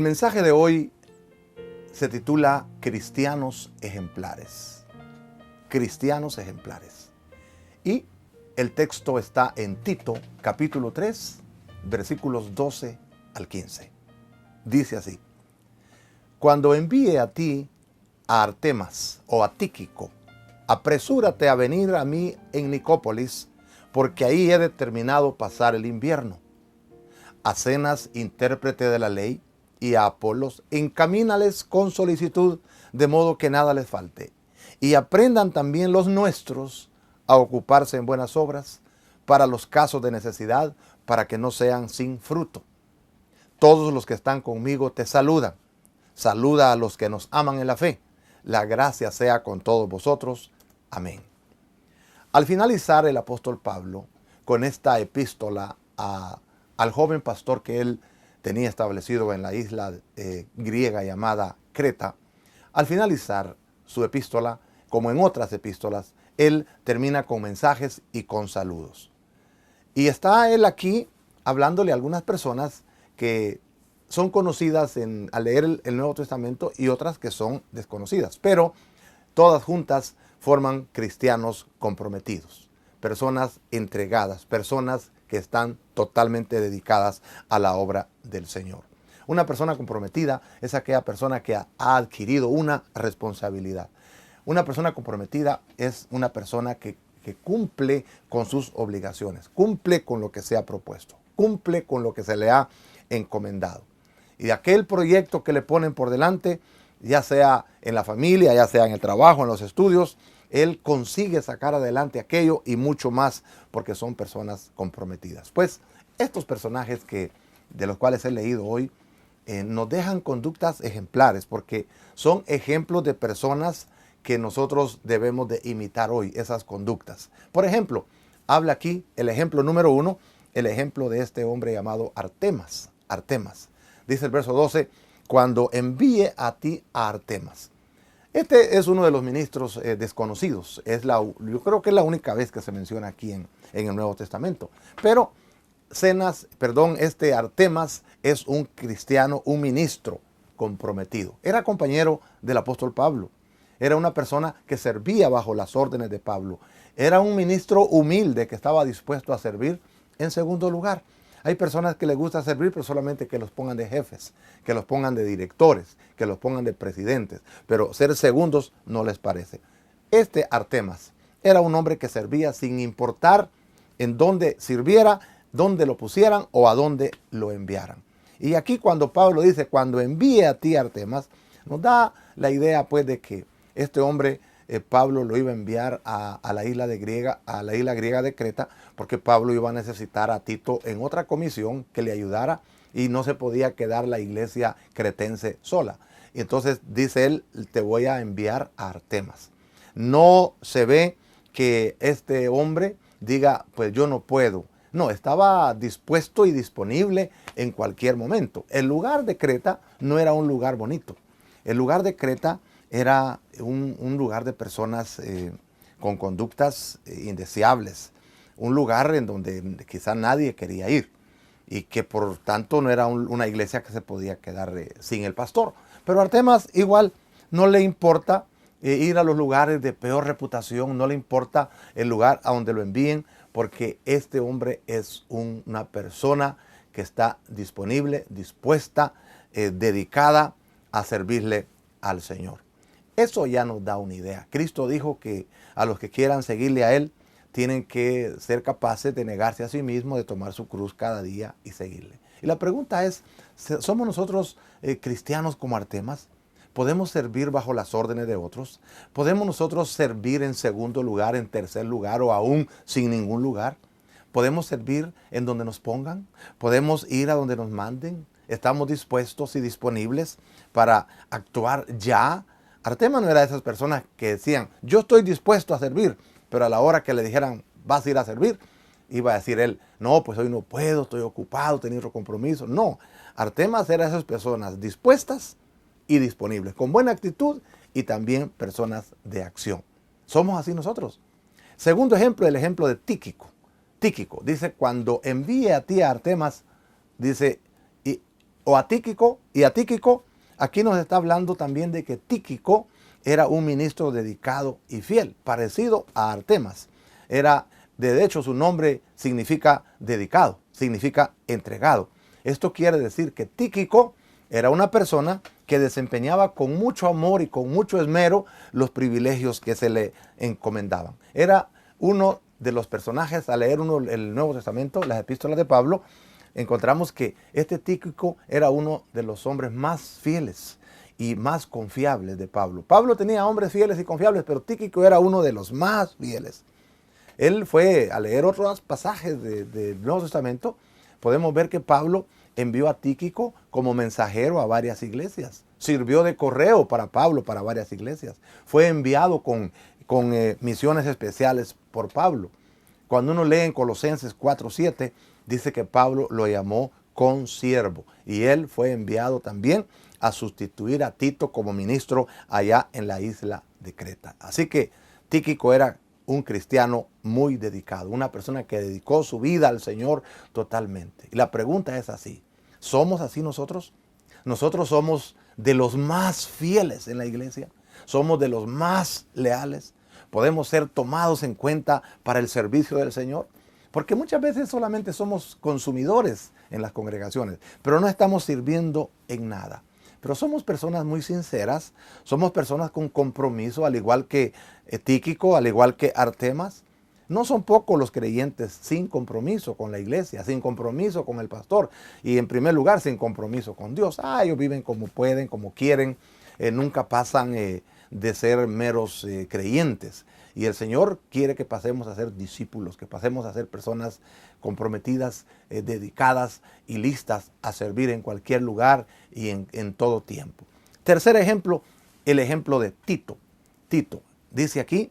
mensaje de hoy se titula Cristianos ejemplares. Cristianos ejemplares. Y el texto está en Tito, capítulo 3, versículos 12 al 15. Dice así: Cuando envíe a ti a Artemas o a Tíquico, apresúrate a venir a mí en Nicópolis, porque ahí he determinado pasar el invierno. A Zenas, intérprete de la ley, y a Apolos, encamínales con solicitud, de modo que nada les falte. Y aprendan también los nuestros a ocuparse en buenas obras, para los casos de necesidad, para que no sean sin fruto. Todos los que están conmigo te saludan. Saluda a los que nos aman en la fe. La gracia sea con todos vosotros. Amén. Al finalizar el apóstol Pablo con esta epístola al joven pastor que él tenía establecido en la isla griega llamada Creta, al finalizar su epístola, como en otras epístolas, él termina con mensajes y con saludos. Y está él aquí hablándole a algunas personas que son conocidas al leer el Nuevo Testamento y otras que son desconocidas, pero todas juntas forman cristianos comprometidos, personas entregadas, personas que están totalmente dedicadas a la obra del Señor. Una persona comprometida es aquella persona que ha adquirido una responsabilidad. Una persona comprometida es una persona que cumple con sus obligaciones, cumple con lo que se ha propuesto, cumple con lo que se le ha encomendado. Y de aquel proyecto que le ponen por delante, ya sea en la familia, ya sea en el trabajo, en los estudios, él consigue sacar adelante aquello y mucho más porque son personas comprometidas. Pues estos personajes de los cuales he leído hoy nos dejan conductas ejemplares porque son ejemplos de personas que nosotros debemos de imitar hoy, esas conductas. Por ejemplo, habla aquí el ejemplo número 1, el ejemplo de este hombre llamado Artemas. Artemas. Dice el verso 12, cuando envíe a ti a Artemas. Este es uno de los ministros desconocidos. Yo creo que es la única vez que se menciona aquí en el Nuevo Testamento. Pero este Artemas es un cristiano, un ministro comprometido. Era compañero del apóstol Pablo. Era una persona que servía bajo las órdenes de Pablo. Era un ministro humilde que estaba dispuesto a servir. En segundo lugar, hay personas que les gusta servir, pero solamente que los pongan de jefes, que los pongan de directores, que los pongan de presidentes, pero ser segundos no les parece. Este Artemas era un hombre que servía sin importar en dónde sirviera, dónde lo pusieran o a dónde lo enviaran. Y aquí cuando Pablo dice, cuando envíe a ti Artemas, nos da la idea pues de que este hombre Pablo lo iba a enviar a la isla griega de Creta, porque Pablo iba a necesitar a Tito en otra comisión que le ayudara y no se podía quedar la iglesia cretense sola. Y entonces dice él, te voy a enviar a Artemas. No se ve que este hombre diga, pues yo no puedo. No, estaba dispuesto y disponible en cualquier momento. El lugar de Creta no era un lugar bonito. El lugar de Creta era un lugar de personas con conductas indeseables, un lugar en donde quizá nadie quería ir y que por tanto no era una iglesia que se podía quedar sin el pastor. Pero a Artemas igual no le importa ir a los lugares de peor reputación, no le importa el lugar a donde lo envíen, porque este hombre es una persona que está disponible, dispuesta, dedicada a servirle al Señor. Eso ya nos da una idea. Cristo dijo que a los que quieran seguirle a Él tienen que ser capaces de negarse a sí mismos, de tomar su cruz cada día y seguirle. Y la pregunta es, ¿somos nosotros cristianos como Artemas? ¿Podemos servir bajo las órdenes de otros? ¿Podemos nosotros servir en segundo lugar, en tercer lugar o aún sin ningún lugar? ¿Podemos servir en donde nos pongan? ¿Podemos ir a donde nos manden? ¿Estamos dispuestos y disponibles para actuar ya? Artemas no era de esas personas que decían, yo estoy dispuesto a servir, pero a la hora que le dijeran, vas a ir a servir, iba a decir él, no, pues hoy no puedo, estoy ocupado, tengo otro compromiso. No, Artemas era de esas personas dispuestas y disponibles, con buena actitud y también personas de acción. Somos así nosotros. Segundo ejemplo, el ejemplo de Tíquico. Dice, cuando envíe a ti a Artemas, dice, o a Tíquico, y a Tíquico aquí nos está hablando también de que Tíquico era un ministro dedicado y fiel, parecido a Artemas. De hecho, su nombre significa dedicado, significa entregado. Esto quiere decir que Tíquico era una persona que desempeñaba con mucho amor y con mucho esmero los privilegios que se le encomendaban. Era uno de los personajes, al leer el Nuevo Testamento, las epístolas de Pablo, encontramos que este Tíquico era uno de los hombres más fieles y más confiables de Pablo. Pablo tenía hombres fieles y confiables, pero Tíquico era uno de los más fieles. Él fue, a leer otros pasajes del Nuevo Testamento, podemos ver que Pablo envió a Tíquico como mensajero a varias iglesias. Sirvió de correo para Pablo para varias iglesias. Fue enviado con misiones especiales por Pablo. Cuando uno lee en Colosenses 4:7, dice que Pablo lo llamó consiervo. Y él fue enviado también a sustituir a Tito como ministro allá en la isla de Creta. Así que Tíquico era un cristiano muy dedicado, una persona que dedicó su vida al Señor totalmente. Y la pregunta es así: ¿somos así nosotros? ¿Nosotros somos de los más fieles en la iglesia? ¿Somos de los más leales? ¿Podemos ser tomados en cuenta para el servicio del Señor? Porque muchas veces solamente somos consumidores en las congregaciones, pero no estamos sirviendo en nada. Pero somos personas muy sinceras, somos personas con compromiso, al igual que Tíquico, al igual que Artemas. No son pocos los creyentes sin compromiso con la iglesia, sin compromiso con el pastor y en primer lugar sin compromiso con Dios. Ellos viven como pueden, como quieren, nunca pasan de ser meros creyentes. Y el Señor quiere que pasemos a ser discípulos, que pasemos a ser personas comprometidas, dedicadas y listas a servir en cualquier lugar y en todo tiempo. Tercer ejemplo, el ejemplo de Tito. Tito dice aquí: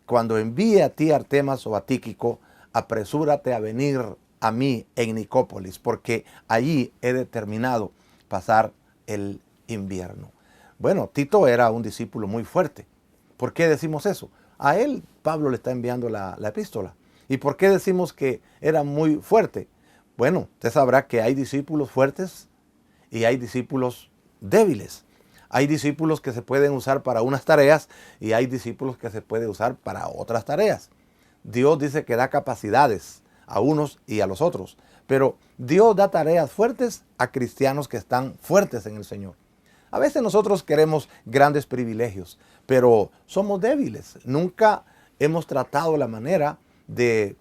cuando envíe a ti a Artemas o a Tíquico, apresúrate a venir a mí en Nicópolis, porque allí he determinado pasar el invierno. Bueno, Tito era un discípulo muy fuerte. ¿Por qué decimos eso? A él Pablo le está enviando la epístola. ¿Y por qué decimos que era muy fuerte? Bueno, usted sabrá que hay discípulos fuertes y hay discípulos débiles. Hay discípulos que se pueden usar para unas tareas y hay discípulos que se pueden usar para otras tareas. Dios dice que da capacidades a unos y a los otros, pero Dios da tareas fuertes a cristianos que están fuertes en el Señor. A veces nosotros queremos grandes privilegios, pero somos débiles. Nunca hemos tratado la manera de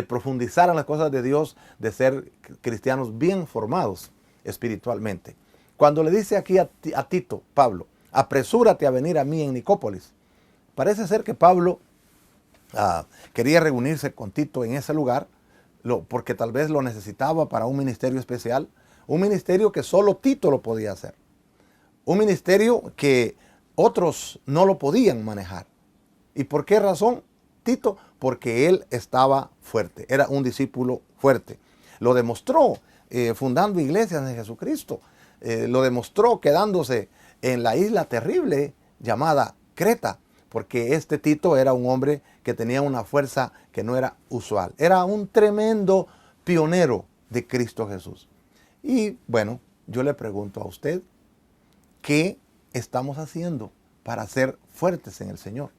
profundizar en las cosas de Dios, de ser cristianos bien formados espiritualmente. Cuando le dice aquí a Tito, Pablo, apresúrate a venir a mí en Nicópolis, parece ser que Pablo quería reunirse con Tito en ese lugar, porque tal vez lo necesitaba para un ministerio especial, un ministerio que solo Tito lo podía hacer, un ministerio que otros no lo podían manejar. ¿Y por qué razón, Tito? Porque él estaba fuerte, era un discípulo fuerte. Lo demostró fundando iglesias en Jesucristo. Lo demostró quedándose en la isla terrible llamada Creta, porque este Tito era un hombre que tenía una fuerza que no era usual. Era un tremendo pionero de Cristo Jesús. Y bueno, yo le pregunto a usted, ¿qué estamos haciendo para ser fuertes en el Señor?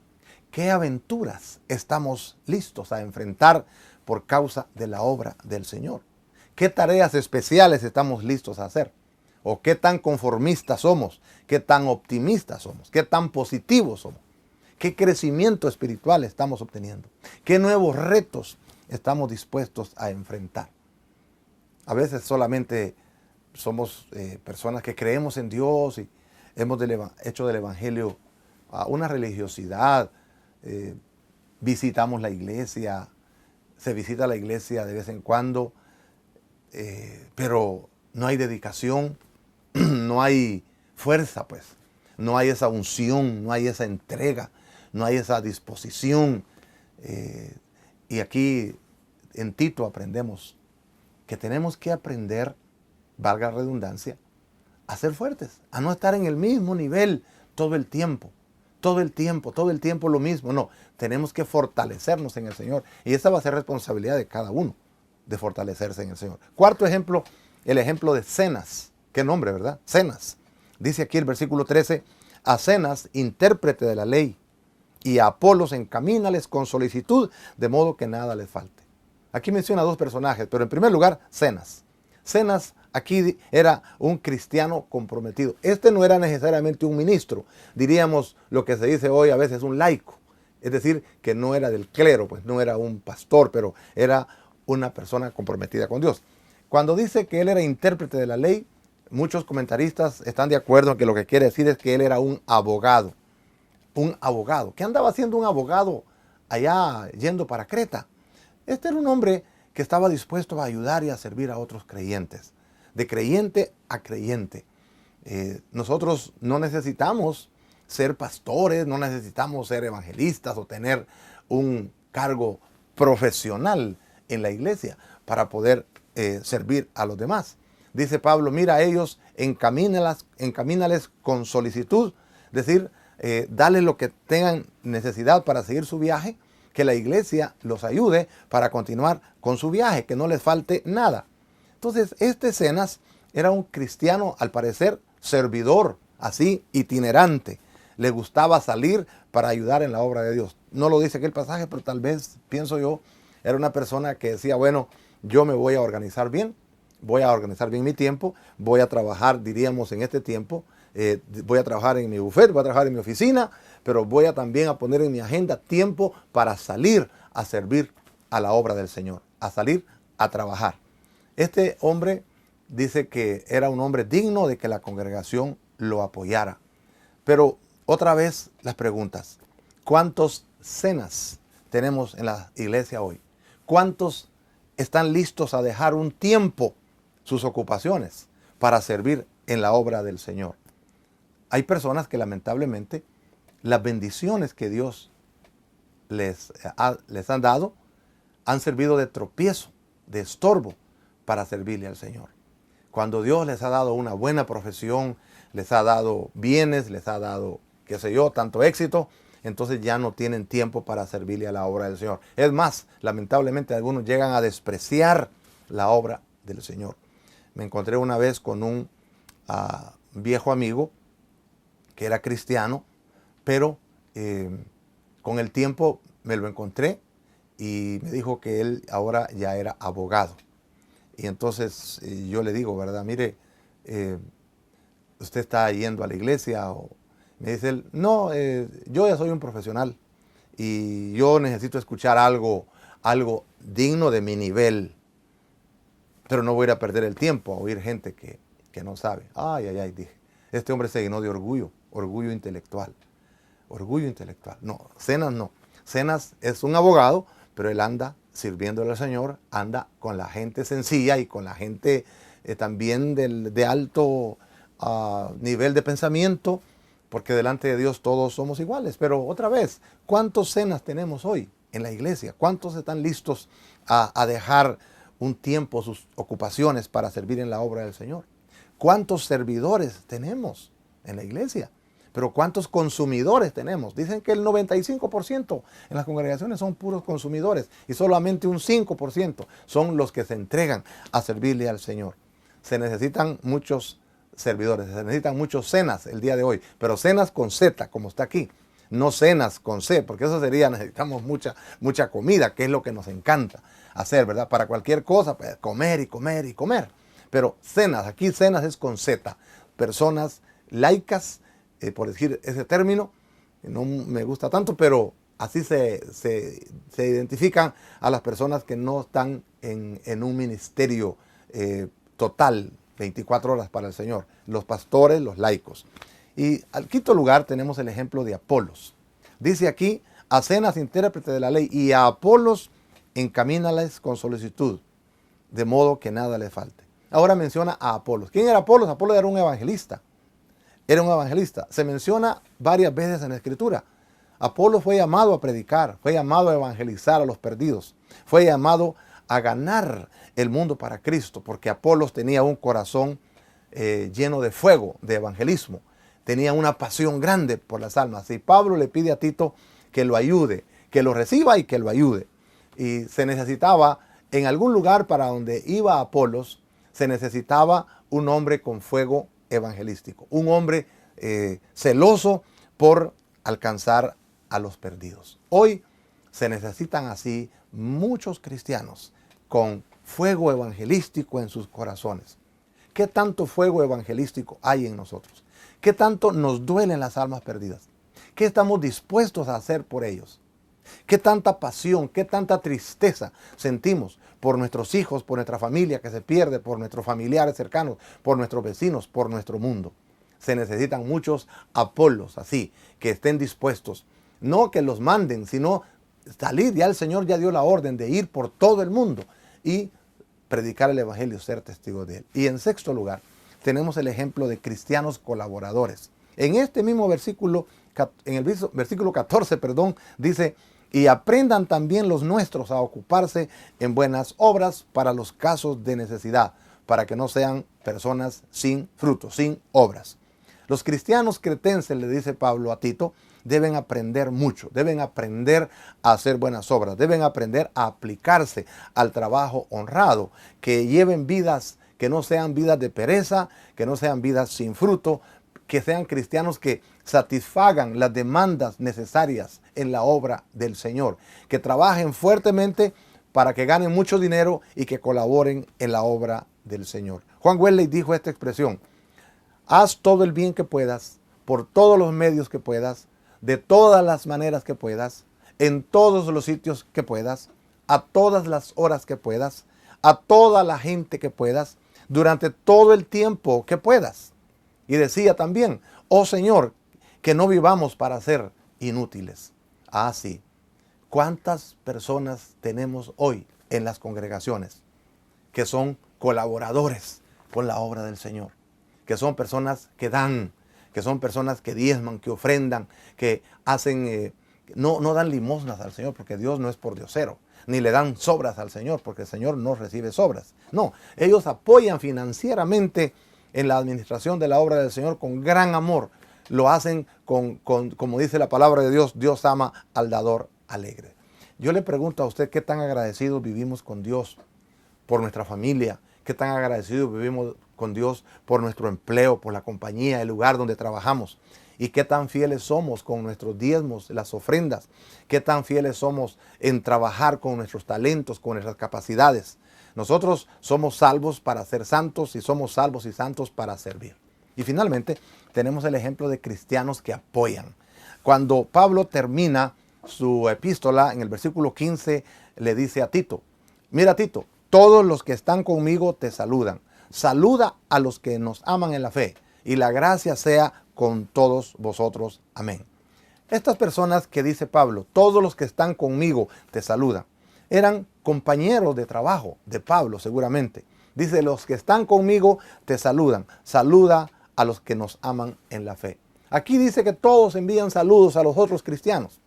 ¿Qué aventuras estamos listos a enfrentar por causa de la obra del Señor? ¿Qué tareas especiales estamos listos a hacer? ¿O qué tan conformistas somos? ¿Qué tan optimistas somos? ¿Qué tan positivos somos? ¿Qué crecimiento espiritual estamos obteniendo? ¿Qué nuevos retos estamos dispuestos a enfrentar? A veces solamente somos personas que creemos en Dios y hemos hecho del Evangelio una religiosidad. Visitamos la iglesia, se visita la iglesia de vez en cuando, pero no hay dedicación, no hay fuerza, pues. No hay esa unción, no hay esa entrega, no hay esa disposición. Y aquí en Tito aprendemos que tenemos que aprender, valga la redundancia, a ser fuertes, a no estar en el mismo nivel todo el tiempo lo mismo. No, tenemos que fortalecernos en el Señor. Y esa va a ser responsabilidad de cada uno, de fortalecerse en el Señor. Cuarto ejemplo, el ejemplo de Zenas. Qué nombre, ¿verdad? Zenas. Dice aquí el versículo 13, a Zenas, intérprete de la ley, y a Apolos encamínales con solicitud, de modo que nada les falte. Aquí menciona dos personajes, pero en primer lugar, Zenas. Zenas aquí era un cristiano comprometido. Este no era necesariamente un ministro, diríamos lo que se dice hoy a veces un laico. Es decir, que no era del clero, pues no era un pastor, pero era una persona comprometida con Dios. Cuando dice que él era intérprete de la ley, muchos comentaristas están de acuerdo en que lo que quiere decir es que él era un abogado. Un abogado. ¿Qué andaba haciendo un abogado allá yendo para Creta? Este era un hombre que estaba dispuesto a ayudar y a servir a otros creyentes. De creyente a creyente. Nosotros no necesitamos ser pastores, no necesitamos ser evangelistas o tener un cargo profesional en la iglesia para poder servir a los demás. Dice Pablo, mira a ellos, encamínales con solicitud, es decir, dale lo que tengan necesidad para seguir su viaje, que la iglesia los ayude para continuar con su viaje, que no les falte nada. Entonces, este Zenas era un cristiano, al parecer, servidor, así, itinerante. Le gustaba salir para ayudar en la obra de Dios. No lo dice aquí el pasaje, pero tal vez, pienso yo, era una persona que decía, bueno, yo me voy a organizar bien mi tiempo, voy a trabajar, diríamos, en este tiempo, voy a trabajar en mi bufete, voy a trabajar en mi oficina, pero voy a también a poner en mi agenda tiempo para salir a servir a la obra del Señor, a salir a trabajar. Este hombre dice que era un hombre digno de que la congregación lo apoyara. Pero otra vez las preguntas, ¿cuántos Zenas tenemos en la iglesia hoy? ¿Cuántos están listos a dejar un tiempo sus ocupaciones para servir en la obra del Señor? Hay personas que lamentablemente las bendiciones que Dios les han dado han servido de tropiezo, de estorbo para servirle al Señor. Cuando Dios les ha dado una buena profesión, les ha dado bienes, les ha dado, qué sé yo, tanto éxito, entonces ya no tienen tiempo para servirle a la obra del Señor. Es más, lamentablemente algunos llegan a despreciar la obra del Señor. Me encontré una vez con un viejo amigo que era cristiano, pero con el tiempo me lo encontré y me dijo que él ahora ya era abogado. Y entonces yo le digo, ¿verdad? Mire, ¿usted está yendo a la iglesia? O me dice él, no, yo ya soy un profesional y yo necesito escuchar algo digno de mi nivel, pero no voy a ir a perder el tiempo a oír gente que no sabe. Ay, dije, este hombre se llenó de orgullo intelectual. Orgullo intelectual. No, Zenas no. Zenas es un abogado, pero él anda sirviéndole al Señor, anda con la gente sencilla y con la gente también de alto nivel de pensamiento, porque delante de Dios todos somos iguales. Pero otra vez, ¿cuántos Zenas tenemos hoy en la iglesia? ¿Cuántos están listos a dejar un tiempo sus ocupaciones para servir en la obra del Señor? ¿Cuántos servidores tenemos en la iglesia? Pero ¿cuántos consumidores tenemos? Dicen que el 95% en las congregaciones son puros consumidores y solamente un 5% son los que se entregan a servirle al Señor. Se necesitan muchos servidores, se necesitan muchos Zenas el día de hoy, pero Zenas con Z, como está aquí, no Zenas con C, porque eso sería, necesitamos mucha comida, que es lo que nos encanta hacer, ¿verdad? Para cualquier cosa, pues, comer y comer y comer. Pero Zenas, aquí Zenas es con Z, personas laicas, por decir ese término, no me gusta tanto, pero así se identifican a las personas que no están en un ministerio total, 24 horas para el Señor, los pastores, los laicos. Y al quinto lugar tenemos el ejemplo de Apolos. Dice aquí, a Zenas, intérprete de la ley, y a Apolos encamínales con solicitud, de modo que nada le falte. Ahora menciona a Apolos. ¿Quién era Apolos? Apolos era un evangelista. Era un evangelista. Se menciona varias veces en la Escritura. Apolos fue llamado a predicar, fue llamado a evangelizar a los perdidos, fue llamado a ganar el mundo para Cristo, porque Apolos tenía un corazón lleno de fuego, de evangelismo. Tenía una pasión grande por las almas. Y Pablo le pide a Tito que lo ayude, que lo reciba y que lo ayude. Y se necesitaba en algún lugar para donde iba Apolos, se necesitaba un hombre con fuego evangelístico, un hombre celoso por alcanzar a los perdidos. Hoy se necesitan así muchos cristianos con fuego evangelístico en sus corazones. ¿Qué tanto fuego evangelístico hay en nosotros? ¿Qué tanto nos duelen las almas perdidas? ¿Qué estamos dispuestos a hacer por ellos? ¿Qué tanta pasión, qué tanta tristeza sentimos por nuestros hijos, por nuestra familia que se pierde, por nuestros familiares cercanos, por nuestros vecinos, por nuestro mundo? Se necesitan muchos Apolos así, que estén dispuestos, no que los manden, sino salir. Ya el Señor ya dio la orden de ir por todo el mundo y predicar el evangelio, ser testigos de él. Y en sexto lugar, tenemos el ejemplo de cristianos colaboradores. En este mismo versículo, en el versículo 14, dice: y aprendan también los nuestros a ocuparse en buenas obras para los casos de necesidad, para que no sean personas sin fruto, sin obras. Los cristianos cretenses, le dice Pablo a Tito, deben aprender mucho, deben aprender a hacer buenas obras, deben aprender a aplicarse al trabajo honrado, que lleven vidas que no sean vidas de pereza, que no sean vidas sin fruto, que sean cristianos que satisfagan las demandas necesarias en la obra del Señor, que trabajen fuertemente para que ganen mucho dinero y que colaboren en la obra del Señor. Juan Wesley dijo esta expresión: haz todo el bien que puedas, por todos los medios que puedas, de todas las maneras que puedas, en todos los sitios que puedas, a todas las horas que puedas, a toda la gente que puedas, durante todo el tiempo que puedas. Y decía también: oh Señor, que no vivamos para ser inútiles. Ah, sí. ¿Cuántas personas tenemos hoy en las congregaciones que son colaboradores con la obra del Señor? Que son personas que dan, que son personas que diezman, que ofrendan, que hacen, no dan limosnas al Señor, porque Dios no es por diosero, ni le dan sobras al Señor, porque el Señor no recibe sobras. No, ellos apoyan financieramente en la administración de la obra del Señor con gran amor. Lo hacen como dice la palabra de Dios: Dios ama al dador alegre. Yo le pregunto a usted, ¿qué tan agradecidos vivimos con Dios por nuestra familia? ¿Qué tan agradecidos vivimos con Dios por nuestro empleo, por la compañía, el lugar donde trabajamos? ¿Y qué tan fieles somos con nuestros diezmos, las ofrendas? ¿Qué tan fieles somos en trabajar con nuestros talentos, con nuestras capacidades? Nosotros somos salvos para ser santos y somos salvos y santos para servir. Y finalmente tenemos el ejemplo de cristianos que apoyan. Cuando Pablo termina su epístola, en el versículo 15 le dice a Tito: mira, Tito, todos los que están conmigo te saludan. Saluda a los que nos aman en la fe, y la gracia sea con todos vosotros. Amén. Estas personas que dice Pablo, todos los que están conmigo te saludan, eran compañeros de trabajo de Pablo seguramente. Dice: los que están conmigo te saludan. Saluda a los que nos aman en la fe. Aquí dice que todos envían saludos a los otros cristianos.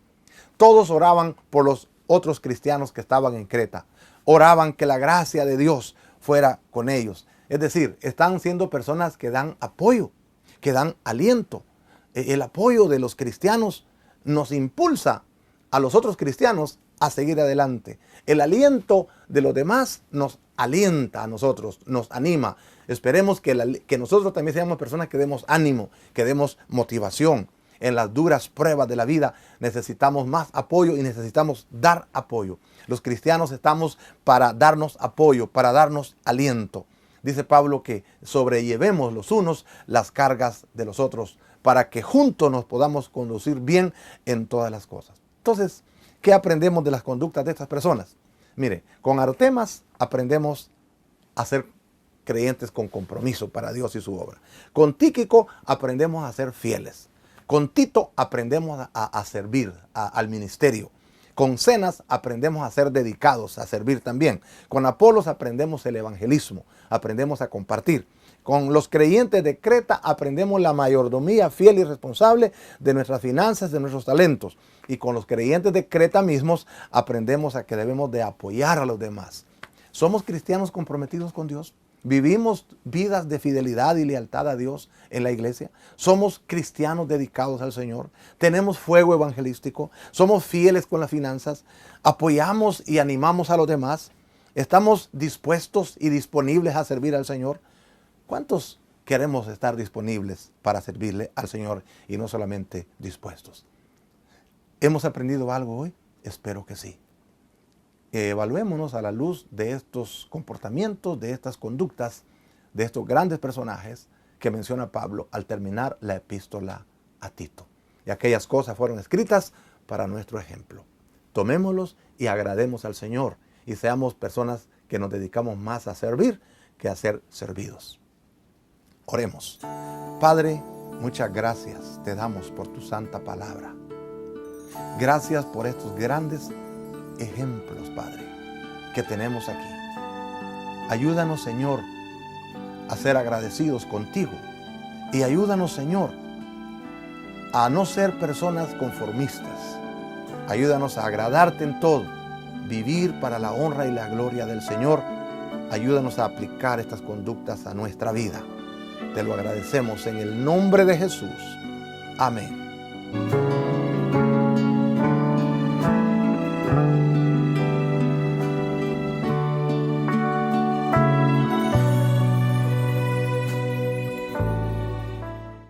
Todos oraban por los otros cristianos que estaban en Creta. Oraban que la gracia de Dios fuera con ellos. Es decir, están siendo personas que dan apoyo, que dan aliento. El apoyo de los cristianos nos impulsa a los otros cristianos a seguir adelante. El aliento de los demás nos alienta a nosotros, nos anima. Esperemos que nosotros también seamos personas que demos ánimo, que demos motivación. En las duras pruebas de la vida necesitamos más apoyo y necesitamos dar apoyo. Los cristianos estamos para darnos apoyo, para darnos aliento. Dice Pablo que sobrellevemos los unos las cargas de los otros, para que juntos nos podamos conducir bien en todas las cosas. Entonces, ¿qué aprendemos de las conductas de estas personas? Mire, con Artemas aprendemos a ser creyentes con compromiso para Dios y su obra. Con Tíquico aprendemos a ser fieles. Con Tito aprendemos a servir al ministerio. Con Zenas aprendemos a ser dedicados, a servir también. Con Apolos aprendemos el evangelismo, aprendemos a compartir. Con los creyentes de Creta aprendemos la mayordomía fiel y responsable de nuestras finanzas, de nuestros talentos. Y con los creyentes de Creta mismos aprendemos a que debemos de apoyar a los demás. ¿Somos cristianos comprometidos con Dios? ¿Vivimos vidas de fidelidad y lealtad a Dios en la iglesia? ¿Somos cristianos dedicados al Señor? ¿Tenemos fuego evangelístico? ¿Somos fieles con las finanzas? ¿Apoyamos y animamos a los demás? ¿Estamos dispuestos y disponibles a servir al Señor? ¿Cuántos queremos estar disponibles para servirle al Señor y no solamente dispuestos? ¿Hemos aprendido algo hoy? Espero que sí. Evaluémonos a la luz de estos comportamientos, de estas conductas, de estos grandes personajes que menciona Pablo al terminar la epístola a Tito. Y aquellas cosas fueron escritas para nuestro ejemplo. Tomémoslos y agrademos al Señor y seamos personas que nos dedicamos más a servir que a ser servidos. Oremos. Padre, muchas gracias te damos por tu santa palabra. Gracias por estos grandes ejemplos, Padre, que tenemos aquí. Ayúdanos, Señor, a ser agradecidos contigo y ayúdanos, Señor, a no ser personas conformistas. Ayúdanos a agradarte en todo, vivir para la honra y la gloria del Señor. Ayúdanos a aplicar estas conductas a nuestra vida. Te lo agradecemos en el nombre de Jesús. Amén.